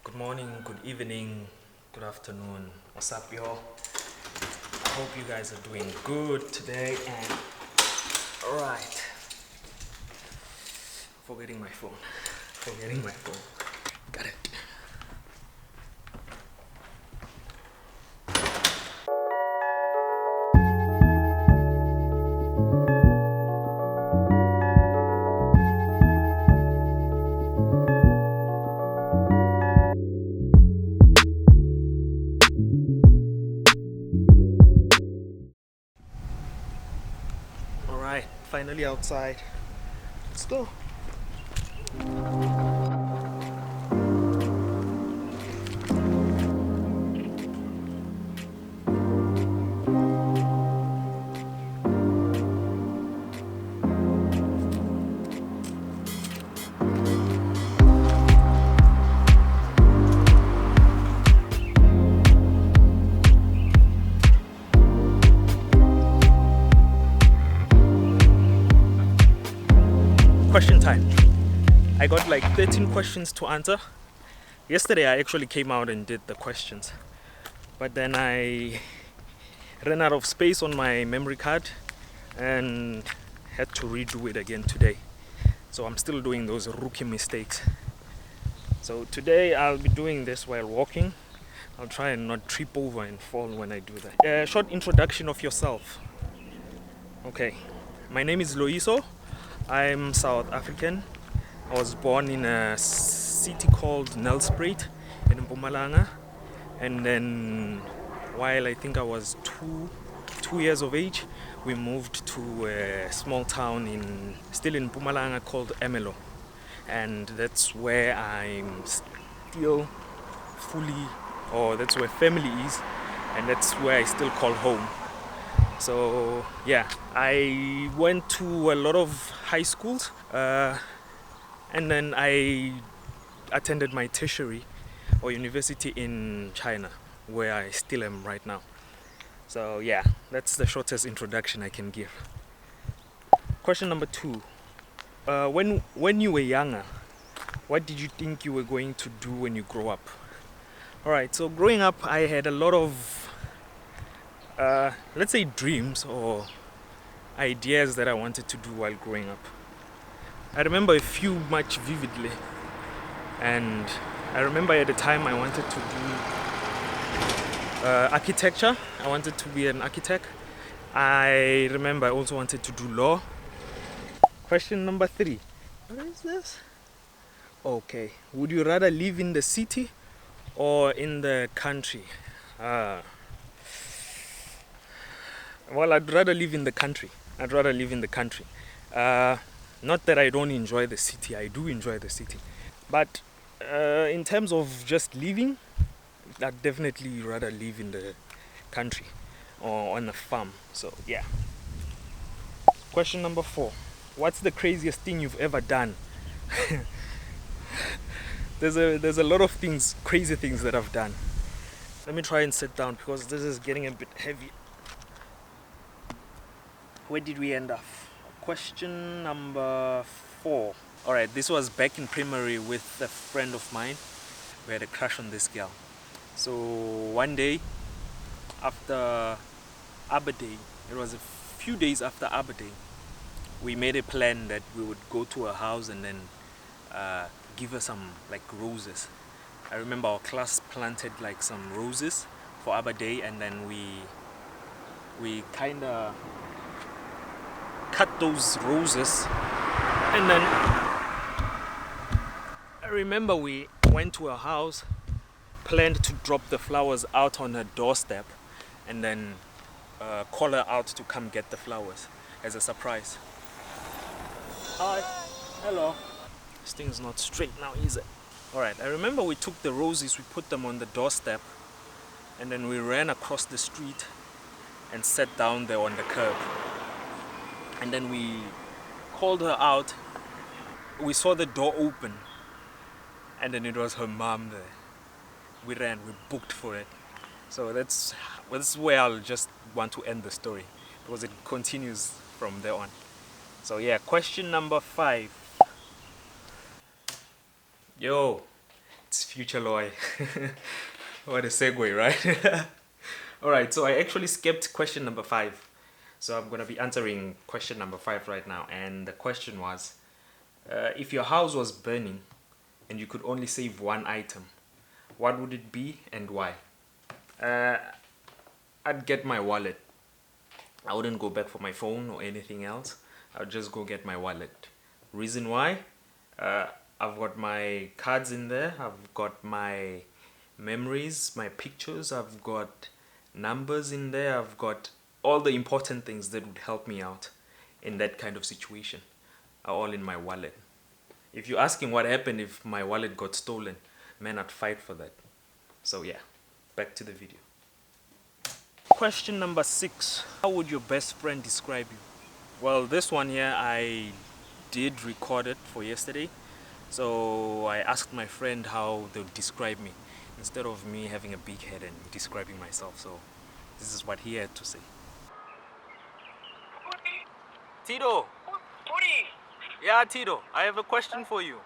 Good morning, good evening, good afternoon. What's up, y'all? I hope you guys are doing good today. And alright, forgetting my phone. Got it. Alright, finally outside. Let's go. Question time. I got like 13 questions to answer. Yesterday I actually came out and did the questions, but then I ran out of space on my memory card and had to redo it again today. So I'm still doing those rookie mistakes. So today I'll be doing this while walking. I'll try and not trip over and fall when I do that. A short introduction of yourself. Okay, my name is Loiso. I'm South African. I was born in a city called Nelspruit in Mpumalanga, and then while I think I was two years of age, we moved to a small town still in Mpumalanga called Emelo, and that's where I'm still fully, or that's where family is, and that's where I still call home. So yeah, I went to a lot of high schools, and then I attended my tertiary or university in China, where I still am right now. So yeah, that's the shortest introduction I can give. Question number 2. When you were younger, what did you think you were going to do when you grow up? Alright, so growing up I had a lot of let's say dreams or ideas that I wanted to do while growing up. I remember a few much vividly, and I remember at the time I wanted to do architecture. I wanted to be an architect. I remember I also wanted to do law. Question number 3. What is this? Okay, would you rather live in the city or in the country? Well, I'd rather live in the country. Not that I don't enjoy the city, I do enjoy the city. But in terms of just living, I'd definitely rather live in the country or on a farm. So yeah. Question number 4. What's the craziest thing you've ever done? There's a lot of crazy things that I've done. Let me try and sit down because this is getting a bit heavy. Where did we end up? Question number 4. Alright, this was back in primary with a friend of mine. We had a crush on this girl. So one day after Arbor Day, it was a few days after Arbor Day, we made a plan that we would go to her house and then give her some like roses. I remember our class planted like some roses for Arbor Day, and then we kind of cut those roses, and then I remember we went to her house, planned to drop the flowers out on her doorstep, and then call her out to come get the flowers as a surprise. Hi. Hello. This thing's not straight now, is it? Alright, I remember we took the roses, we put them on the doorstep, and then we ran across the street and sat down there on the curb. And then we called her out. We saw the door open, and then it was her mom there. We ran, we booked for it. So that's where I'll just want to end the story, because it continues from there on. So yeah, question number 5. Yo, It's future Loy. What a segue, right? Alright, so I actually skipped question number 5. So I'm going to be answering question number 5 right now. And the question was, if your house was burning and you could only save one item, what would it be and why? I'd get my wallet. I wouldn't go back for my phone or anything else. I would just go get my wallet. Reason why? I've got my cards in there. I've got my memories, my pictures. I've got numbers in there. I've got all the important things that would help me out in that kind of situation are all in my wallet. If you're asking what happened if my wallet got stolen, man, I'd fight for that. So yeah, back to the video. Question number 6. How would your best friend describe you? Well, this one here I did record it for yesterday. So I asked my friend how they would describe me instead of me having a big head and describing myself. So this is what he had to say. Tito. Yeah, Tito, I have a question for you.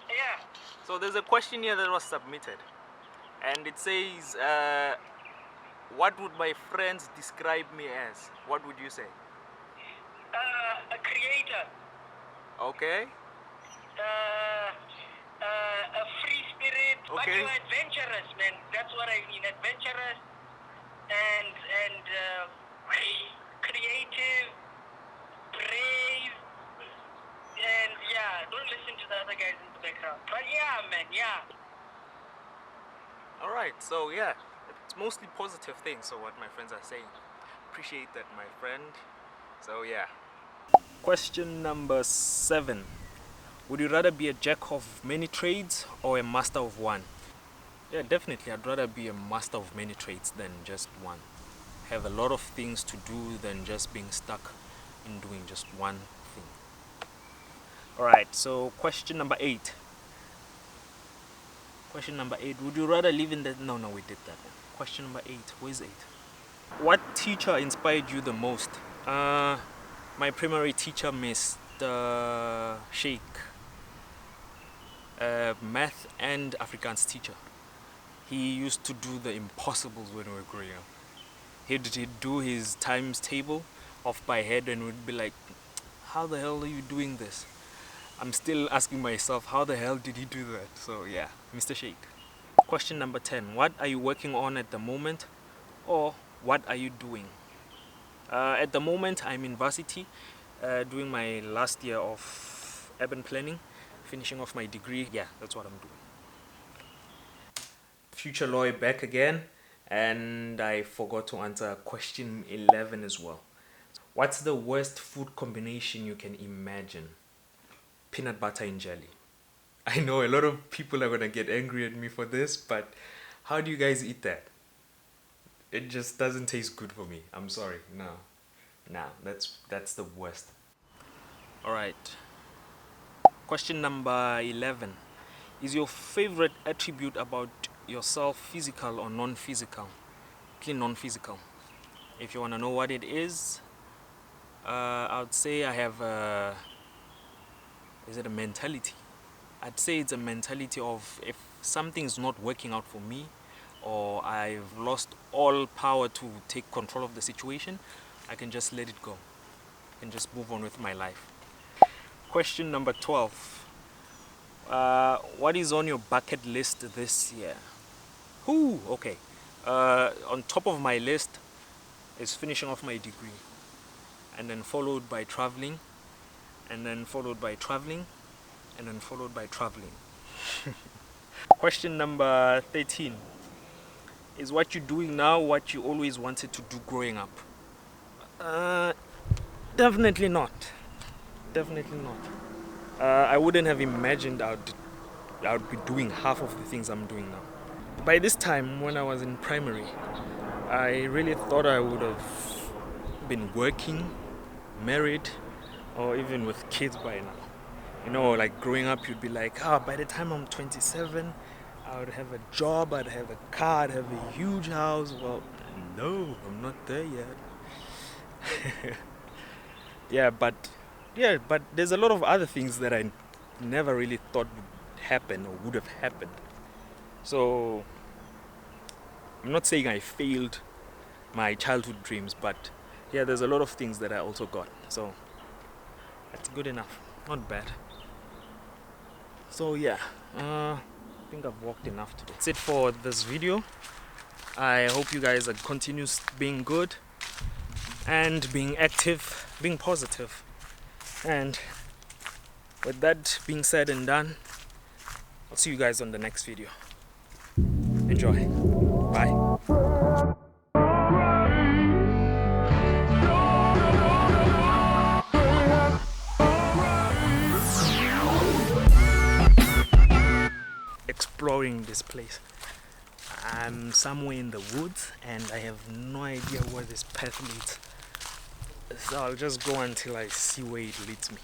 Yeah. So there's a question here that was submitted. And it says, what would my friends describe me as? What would you say? A creator. Okay. A free spirit. But Okay. you're adventurous, man. That's what I mean. Adventurous and creative, brave, and yeah. Don't listen to the other guys in the background. But yeah, man. Yeah. All right. So yeah, it's mostly positive things. So what my friends are saying. Appreciate that, my friend. So yeah. Question number 7. Would you rather be a jack of many trades or a master of one? Yeah, definitely. I'd rather be a master of many trades than just one. Have a lot of things to do than just being stuck in doing just one thing. Alright, so question number 8. Question number 8. Would you rather live in the... No, we did that. Question number 8. Where's 8? What teacher inspired you the most? My primary teacher, Mr. Sheikh. Math and Afrikaans teacher. He used to do the impossibles when we were growing up. He'd do his times table off by head and would be like, how the hell are you doing this? I'm still asking myself, how the hell did he do that? So yeah, Mr. Sheikh. Question number 10. What are you working on at the moment? Or what are you doing? At the moment, I'm in varsity, doing my last year of urban planning, finishing off my degree. Yeah, that's what I'm doing. Future Loy back again, and I forgot to answer question 11 as well. What's the worst food combination you can imagine? Peanut butter and jelly. I know a lot of people are gonna get angry at me for this, but how do you guys eat that? It just doesn't taste good for me. I'm sorry. No, that's the worst. All right. Question number 11. Is your favorite attribute about yourself physical or non-physical? Clean non-physical. If you want to know what it is, I would say I have a... Is it a mentality? I'd say it's a mentality of if something's not working out for me or I've lost all power to take control of the situation, I can just let it go and just move on with my life. Question number 12. What is on your bucket list this year? Okay. On top of my list is finishing off my degree, and then followed by traveling, and then followed by traveling, and then followed by traveling. Question number 13. Is what you're doing now what you always wanted to do growing up? Definitely not. Definitely not. I wouldn't have imagined I would be doing half of the things I'm doing now. By this time, when I was in primary, I really thought I would have been working, married, or even with kids by now. You know, like growing up, you'd be like, by the time I'm 27, I would have a job, I'd have a car, I'd have a huge house. Well, no, I'm not there yet. but there's a lot of other things that I never really thought would happen or would have happened. So I'm not saying I failed my childhood dreams, but yeah, there's a lot of things that I also got. So that's good enough, not bad. So yeah, I think I've walked enough today. That's it for this video. I hope you guys are continues being good and being active, being positive. And with that being said and done, I'll see you guys on the next video. Enjoy. Bye. Exploring this place. I'm somewhere in the woods and I have no idea where this path leads. So I'll just go until I see where it leads me.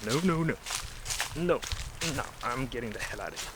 No, I'm getting the hell out of here.